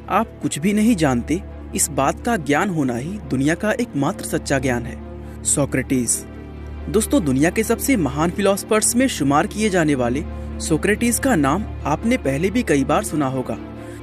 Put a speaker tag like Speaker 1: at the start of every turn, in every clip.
Speaker 1: आप कुछ भी नहीं जानते, इस बात का ज्ञान होना ही दुनिया का एकमात्र सच्चा ज्ञान है। सोक्रेटिस। दोस्तों, दुनिया के सबसे महान फिलोसफर्स में शुमार किए जाने वाले सोक्रेटिस का नाम आपने पहले भी कई बार सुना होगा।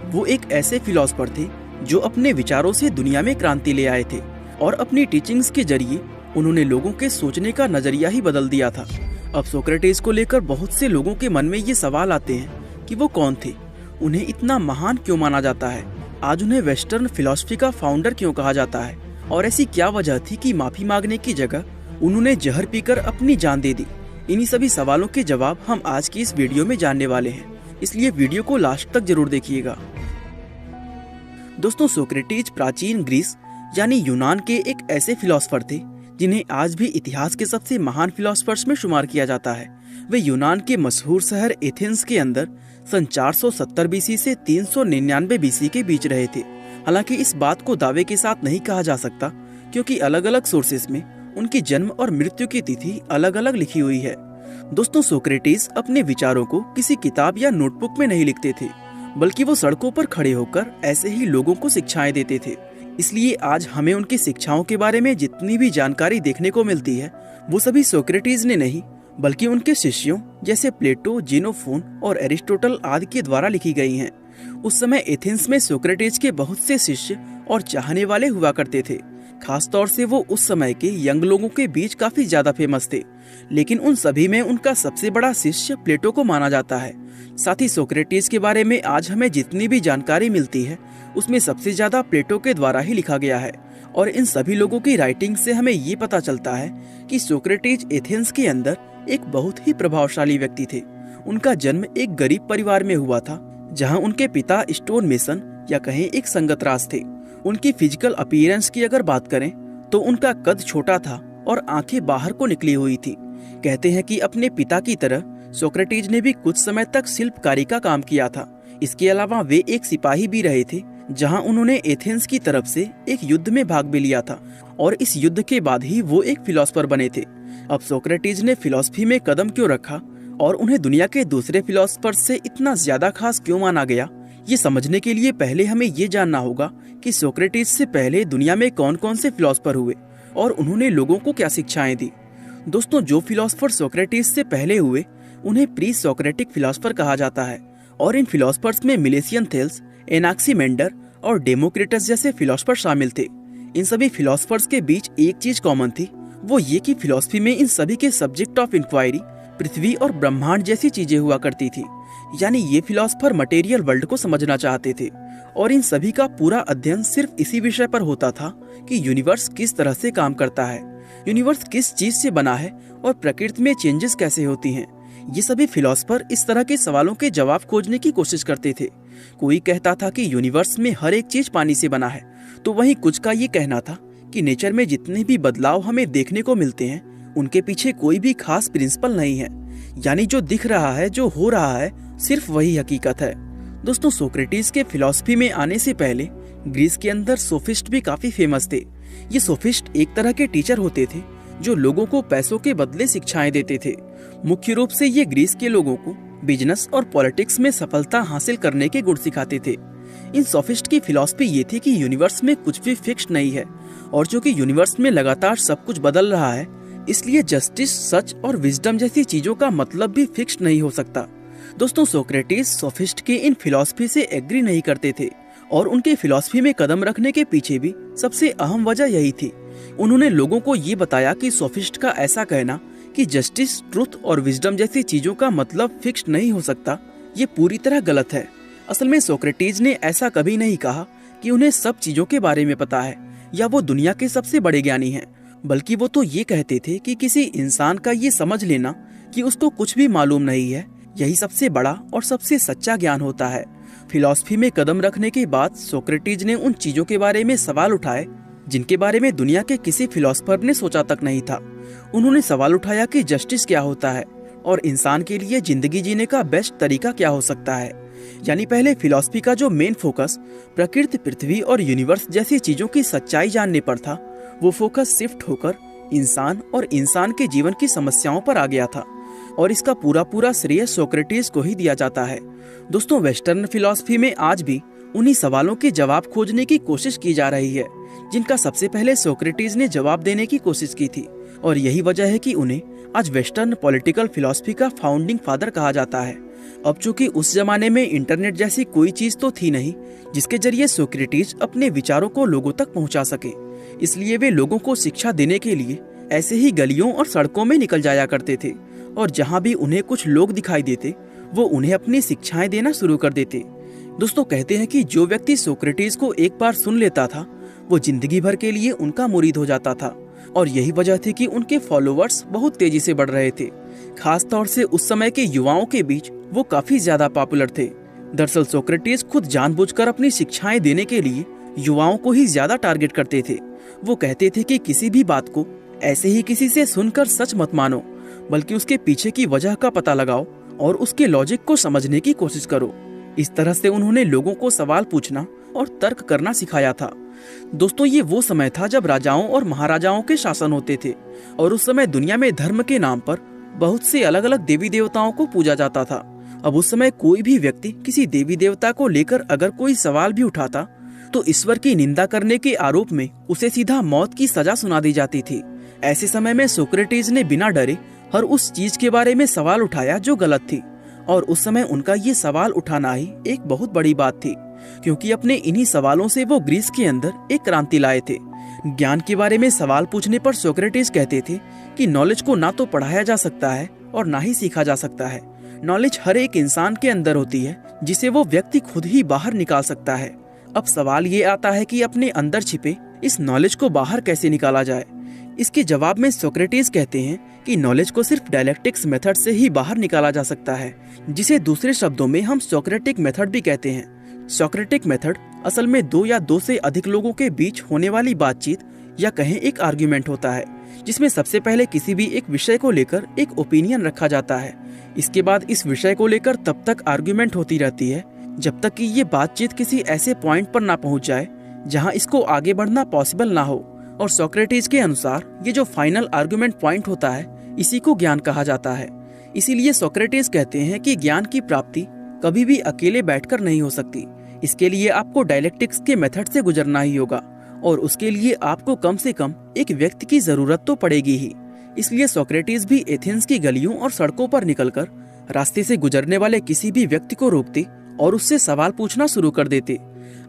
Speaker 1: वो एक ऐसे फिलोसफर थे जो अपने विचारों से दुनिया में क्रांति ले आए थे और अपनी टीचिंग्स के जरिए उन्होंने लोगों के सोचने का नजरिया ही बदल दिया था। अब सोक्रेटिस को लेकर बहुत से लोगों के मन में ये सवाल आते हैं कि वो कौन थे, उन्हें इतना महान क्यों माना जाता है, आज उन्हें वेस्टर्न फिलॉसफी का फाउंडर क्यों कहा जाता है, और ऐसी क्या वजह थी कि माफी मांगने की जगह उन्होंने जहर पीकर अपनी जान दे दी। इन्हीं सभी सवालों के जवाब हम आज की इस वीडियो में जानने वाले हैं, इसलिए वीडियो को लास्ट तक जरूर देखिएगा। दोस्तों, सोक्रेटिस प्राचीन ग्रीस यानी यूनान के एक ऐसे फिलोसफर थे जिन्हें आज भी इतिहास के सबसे महान फिलोसफर्स में शुमार किया जाता है। वे यूनान के मशहूर शहर एथेंस के अंदर सन 470 बीसी से 399 बीसी के बीच रहे थे। हालांकि इस बात को दावे के साथ नहीं कहा जा सकता, क्योंकि अलग अलग सोर्सेस में उनकी जन्म और मृत्यु की तिथि अलग अलग लिखी हुई है। दोस्तों, सोक्रेटिस अपने विचारों को किसी किताब या नोटबुक में नहीं लिखते थे, बल्कि वो सड़कों पर खड़े होकर ऐसे ही लोगों को शिक्षाएं देते थे। इसलिए आज हमें उनकी शिक्षाओं के बारे में जितनी भी जानकारी देखने को मिलती है, वो सभी सोक्रेटिस ने नहीं, बल्कि उनके शिष्यों जैसे प्लेटो, जेनोफोन और एरिस्टोटल आदि के द्वारा लिखी गई हैं। उस समय एथेंस में सोक्रेटिस के बहुत से शिष्य और चाहने वाले हुआ करते थे। खास तौर से वो उस समय के यंग लोगों के बीच काफी ज्यादा फेमस थे, लेकिन उन सभी में उनका सबसे बड़ा शिष्य प्लेटो को माना जाता है। साथ ही सोक्रेटिस के बारे में आज हमें जितनी भी जानकारी मिलती है, उसमें सबसे ज्यादा प्लेटो के द्वारा ही लिखा गया है। और इन सभी लोगों की राइटिंग से हमें ये पता चलता है कि सोक्रेटिस एथेंस के अंदर एक बहुत ही प्रभावशाली व्यक्ति थे। उनका जन्म एक गरीब परिवार में हुआ था, जहां उनके पिता स्टोन मेसन या कहें एक संगतराज थे। उनकी फिजिकल अपीयरेंस की अगर बात करें तो उनका कद छोटा था और आंखें बाहर को निकली हुई थी। कहते हैं कि अपने पिता की तरह सोक्रेटिस ने भी कुछ समय तक शिल्पकारी का काम किया था। इसके अलावा वे एक सिपाही भी रहे थे, जहां उन्होंने एथेंस की तरफ से एक युद्ध में भाग भी लिया था, और इस युद्ध के बाद ही वो एक फिलोसफर बने थे। अब सोक्रेटिस ने फिलॉसफी में कदम क्यों रखा और उन्हें दुनिया के दूसरे फिलोसफर्स से इतना ज्यादा खास क्यों माना गया, ये समझने के लिए पहले हमें ये जानना होगा कि सोक्रेटिस से पहले दुनिया में कौन कौन से फिलोसफर हुए और उन्होंने लोगों को क्या शिक्षाएं दी। दोस्तों, जो फिलोसफर सोक्रेटिस से पहले हुए उन्हें प्री सोक्रेटिक फिलोसफर कहा जाता है, और इन फिलोसफर्स में मिलेशियन थेल्स, एनाक्सीमेंडर और डेमोक्रिटस जैसे फिलोसफर शामिल थे। इन सभी फिलोसफर्स के बीच एक चीज कॉमन थी, वो ये कि फिलोसफी में इन सभी के सब्जेक्ट ऑफ इंक्वायरी पृथ्वी और ब्रह्मांड जैसी चीजें हुआ करती थी। यानी ये फिलोसफर मटेरियल वर्ल्ड को समझना चाहते थे, और इन सभी का पूरा अध्ययन सिर्फ इसी विषय पर होता था कि यूनिवर्स किस तरह से काम करता है, यूनिवर्स किस चीज से बना है और प्रकृति में चेंजेस कैसे होती हैं। ये सभी फिलोसफर इस तरह के सवालों के जवाब खोजने की कोशिश करते थे। कोई कहता था कि यूनिवर्स में हर एक चीज पानी से बना है, तो वहीं कुछ का ये कहना था कि नेचर में जितने भी बदलाव हमें देखने को मिलते हैं, उनके पीछे कोई भी खास प्रिंसिपल नहीं है। यानी जो दिख रहा है, जो हो रहा है, सिर्फ वही हकीकत है। दोस्तों, सोक्रेटिस के फिलॉसफी में आने से पहले ग्रीस के अंदर सोफिस्ट भी काफी फेमस थे। ये सोफिस्ट एक तरह के टीचर होते थे जो लोगों को पैसों के बदले शिक्षाएं देते थे। मुख्य रूप से ये ग्रीस के लोगों को बिजनेस और पॉलिटिक्स में सफलता हासिल करने के गुण सिखाते थे। इन सोफिस्ट की फिलॉसफी ये थी कि यूनिवर्स में कुछ भी फिक्स्ड नहीं है, और जो कि यूनिवर्स में लगातार सब कुछ बदल रहा है, इसलिए जस्टिस, सच और विजडम जैसी चीजों का मतलब भी फिक्स्ड नहीं हो सकता। दोस्तों, सोक्रेटिस सोफिस्ट की इन फिलॉसफी से एग्री नहीं करते थे, और उनके फिलॉसफी में कदम रखने के पीछे भी सबसे अहम वजह यही थी। उन्होंने लोगों को ये बताया कि सोफिस्ट का ऐसा कहना कि जस्टिस, ट्रुथ और विजडम जैसी चीजों का मतलब फिक्स्ड नहीं हो सकता, ये पूरी तरह गलत है। असल में सोक्रेटिस ने ऐसा कभी नहीं कहा कि उन्हें सब चीजों के बारे में पता है या वो दुनिया के सबसे बड़े ज्ञानी हैं, बल्कि वो तो ये कहते थे कि किसी इंसान का ये समझ लेना कि उसको कुछ भी मालूम नहीं है, यही सबसे बड़ा और सबसे सच्चा ज्ञान होता है। फिलॉसफी में कदम रखने के बाद सोक्रेटिस ने उन चीजों के बारे में सवाल उठाए जिनके बारे में दुनिया के किसी फिलॉसफर ने सोचा तक नहीं था। उन्होंने सवाल उठाया कि जस्टिस क्या होता है और इंसान के लिए जिंदगी जीने का बेस्ट तरीका क्या हो सकता है। यानी पहले फिलॉसफी का जो मेन फोकस प्रकृति, पृथ्वी और यूनिवर्स जैसी चीजों की सच्चाई जानने पर था, वो फोकस शिफ्ट होकर इंसान और इंसान के जीवन की समस्याओं पर आ गया था, और इसका पूरा श्रेय सोक्रेटिस को ही दिया जाता है। दोस्तों, वेस्टर्न फिलॉसफी में आज भी उन्हीं सवालों के जवाब खोजने की कोशिश की जा रही है जिनका सबसे पहले सोक्रेटिस ने जवाब देने की कोशिश की थी। और यही वजह है कि उन्हें आज वेस्टर्न पॉलिटिकल फिलॉसफी का फाउंडिंग फादर कहा जाता है। अब चूंकि उस जमाने में इंटरनेट जैसी कोई चीज तो थी नहीं जिसके जरिए सोक्रेटिस अपने विचारों को लोगों तक पहुंचा सके, इसलिए वे लोगों को शिक्षा देने के लिए ऐसे ही गलियों और सड़कों में निकल जाया करते थे और जहां भी उन्हें कुछ लोग दिखाई देते वो उन्हें अपनी शिक्षाएं देना शुरू कर देते। दोस्तों, कहते हैं कि जो व्यक्ति सोक्रेटिस को एक बार सुन लेता था वो जिंदगी भर के लिए उनका मुरीद हो जाता था और यही वजह थी कि उनके फॉलोअर्स बहुत तेजी से बढ़ रहे थे। खास तौर से उस समय के युवाओं के बीच वो काफी ज्यादा पॉपुलर थे। दरअसल सोक्रेटिस खुद जानबूझकर अपनी शिक्षाएं देने के लिए युवाओं को ही ज्यादा टारगेट करते थे। वो कहते थे कि किसी भी बात को ऐसे ही किसी से सुनकर सच मत मानो, बल्कि उसके पीछे की वजह का पता लगाओ और उसके लॉजिक को समझने की कोशिश करो। इस तरह से उन्होंने लोगों को सवाल पूछना और तर्क करना सिखाया था। दोस्तों, ये वो समय था जब राजाओं और महाराजाओं के शासन होते थे और उस समय दुनिया में धर्म के नाम पर बहुत से अलग अलग देवी देवताओं को पूजा जाता था। अब उस समय कोई भी व्यक्ति किसी देवी देवता को लेकर अगर कोई सवाल भी उठाता तो ईश्वर की निंदा करने के आरोप में उसे सीधा मौत की सजा सुना दी जाती थी। ऐसे समय में सोक्रेटिस ने बिना डरे हर उस चीज के बारे में सवाल उठाया जो गलत थी और उस समय उनका ये सवाल उठाना ही एक बहुत बड़ी बात थी, क्योंकि अपने इन्हीं सवालों से वो ग्रीस के अंदर एक क्रांति लाए थे। ज्ञान के बारे में सवाल पूछने पर सोक्रेटिस कहते थे कि नॉलेज को ना तो पढ़ाया जा सकता है और ना ही सीखा जा सकता है। नॉलेज हर एक इंसान के अंदर होती है जिसे वो व्यक्ति खुद ही बाहर निकाल सकता है। अब सवाल ये आता है कि अपने अंदर छिपे इस नॉलेज को बाहर कैसे निकाला जाए। इसके जवाब में सोक्रेटिस कहते हैं कि नॉलेज को सिर्फ डायलेक्टिक्स मेथड से ही बाहर निकाला जा सकता है, जिसे दूसरे शब्दों में हम सोक्रेटिक मेथड भी कहते हैं। सोक्रेटिक मेथड असल में दो या दो से अधिक लोगों के बीच होने वाली बातचीत या कहें एक आर्ग्यूमेंट होता है, जिसमें सबसे पहले किसी भी एक विषय को लेकर एक ओपिनियन रखा जाता है। इसके बाद इस विषय को लेकर तब तक आर्ग्यूमेंट होती रहती है जब तक कि ये बातचीत किसी ऐसे पॉइंट पर ना पहुंच जाए जहां इसको आगे बढ़ना पॉसिबल ना हो। और सोक्रेटिस के अनुसार ये जो फाइनल आर्गुमेंट पॉइंट होता है इसी को ज्ञान कहा जाता है। इसीलिए सोक्रेटिस कहते हैं कि ज्ञान की प्राप्ति कभी भी अकेले बैठकर नहीं हो सकती। इसके लिए आपको डायलेक्टिक्स के मेथड से गुजरना ही होगा और उसके लिए आपको कम से कम एक व्यक्ति की जरूरत तो पड़ेगी ही। इसलिए सोक्रेटिस भी एथेंस की गलियों और सड़कों पर निकलकर रास्ते से गुजरने वाले किसी भी व्यक्ति को रोकते और उससे सवाल पूछना शुरू कर देते।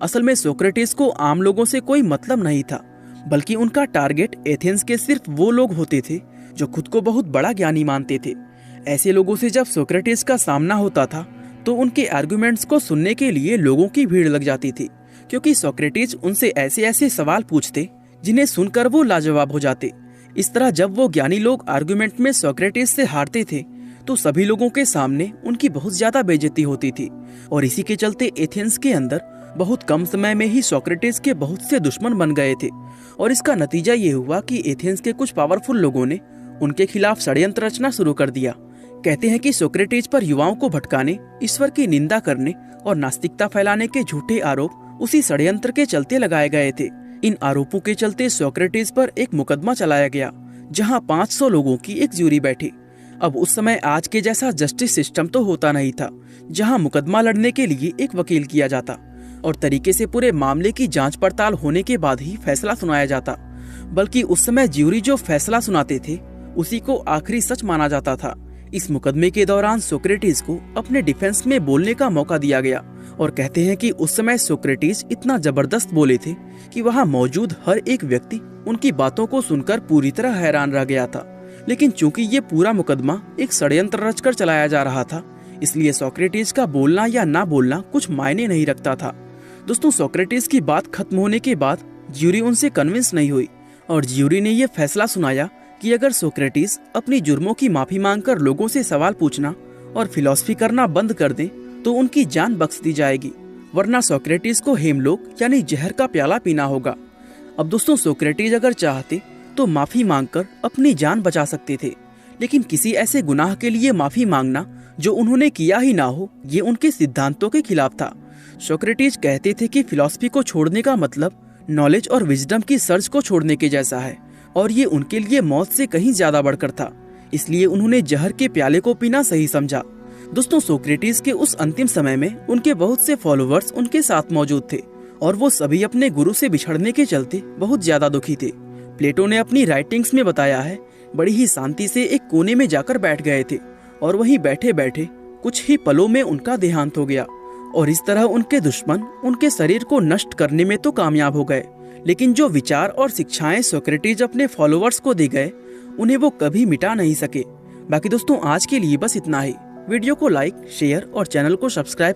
Speaker 1: असल में सोक्रेटिस को आम लोगों से कोई मतलब नहीं था, बल्कि उनका टारगेट एथेंस के सिर्फ वो लोग होते थे जो खुद को बहुत बड़ा ज्ञानी मानते थे। ऐसे लोगों से जब सोक्रेटिस का सामना होता था तो उनके आर्गुमेंट्स को सुनने के लिए लोगों की भीड़ लग जाती थी, क्योंकि सोक्रेटिस उनसे ऐसे ऐसे सवाल पूछते जिन्हें सुनकर वो लाजवाब हो जाते। इस तरह जब वो ज्ञानी लोग आर्गुमेंट में सोक्रेटिस से हारते थे तो सभी लोगों के सामने उनकी बहुत ज्यादा बेइज्जती होती थी और इसी के चलते एथेंस के अंदर बहुत कम समय में ही सोक्रेटिस के बहुत से दुश्मन बन गए थे। और इसका नतीजा ये हुआ कि एथेंस के कुछ पावरफुल लोगों ने उनके खिलाफ षड्यंत्र रचना शुरू कर दिया। कहते हैं कि सोक्रेटिस पर युवाओं को भटकाने, ईश्वर की निंदा करने और नास्तिकता फैलाने के झूठे आरोप उसी षड्यंत्र के चलते लगाए गए थे। इन आरोपों के चलते सोक्रेटिस पर एक मुकदमा चलाया गया जहां 500 लोगों की एक ज्यूरी बैठी। अब उस समय आज के जैसा जस्टिस सिस्टम तो होता नहीं था जहां मुकदमा लड़ने के लिए एक वकील किया जाता और तरीके से पूरे मामले की जांच पड़ताल होने के बाद ही फैसला सुनाया जाता, बल्कि उस समय ज्यूरी जो फैसला सुनाते थे उसी को आखिरी सच माना जाता था। इस मुकदमे के दौरान सोक्रेटिस को अपने डिफेंस में बोलने का मौका दिया गया और कहते हैं कि उस समय सोक्रेटिस इतना जबरदस्त बोले थे कि वहाँ मौजूद हर एक व्यक्ति उनकी बातों को सुनकर पूरी तरह हैरान रह गया था। लेकिन चूंकि ये पूरा मुकदमा एक षड्यंत्र रचकर चलाया जा रहा था, इसलिए सोक्रेटिस का बोलना या ना बोलना कुछ मायने नहीं रखता था। दोस्तों, सोक्रेटिस की बात खत्म होने के बाद ज्यूरी उनसे कन्विंस नहीं हुई और ज्यूरी ने यह फैसला सुनाया कि अगर सोक्रेटिस अपनी जुर्मों की माफी मांगकर लोगों से सवाल पूछना और फिलॉसफी करना बंद कर दें तो उनकी जान बख्श दी जाएगी, वरना सोक्रेटिस को हेमलोक यानी जहर का प्याला पीना होगा। अब दोस्तों, सोक्रेटिस अगर चाहते तो माफी मांगकर अपनी जान बचा सकते थे, लेकिन किसी ऐसे गुनाह के लिए माफी मांगना जो उन्होंने किया ही ना हो, ये उनके सिद्धांतों के खिलाफ था। सोक्रेटिस कहते थे कि फिलॉसफी को छोड़ने का मतलब नॉलेज और विजडम की सर्च को छोड़ने के जैसा है और ये उनके लिए मौत से कहीं ज्यादा बढ़कर था। इसलिए उन्होंने जहर के प्याले को पीना सही समझा। दोस्तों, सोक्रेटिस के उस अंतिम समय में उनके बहुत से फॉलोअर्स उनके साथ मौजूद थे और वो सभी अपने गुरु से बिछड़ने के चलते बहुत ज्यादा दुखी थे। प्लेटो ने अपनी राइटिंग्स में बताया है, बड़ी ही शांति से एक कोने में जाकर बैठ गए थे और वहीं बैठे बैठे कुछ ही पलों में उनका देहांत हो गया और इस तरह उनके दुश्मन उनके शरीर को नष्ट करने में तो कामयाब हो गए, लेकिन जो विचार और शिक्षाएं सोक्रेटिस अपने फॉलोअर्स को दे गए उन्हें वो कभी मिटा नहीं सके। बाकी दोस्तों, आज के लिए बस इतना ही। वीडियो को लाइक, शेयर और चैनल को सब्सक्राइब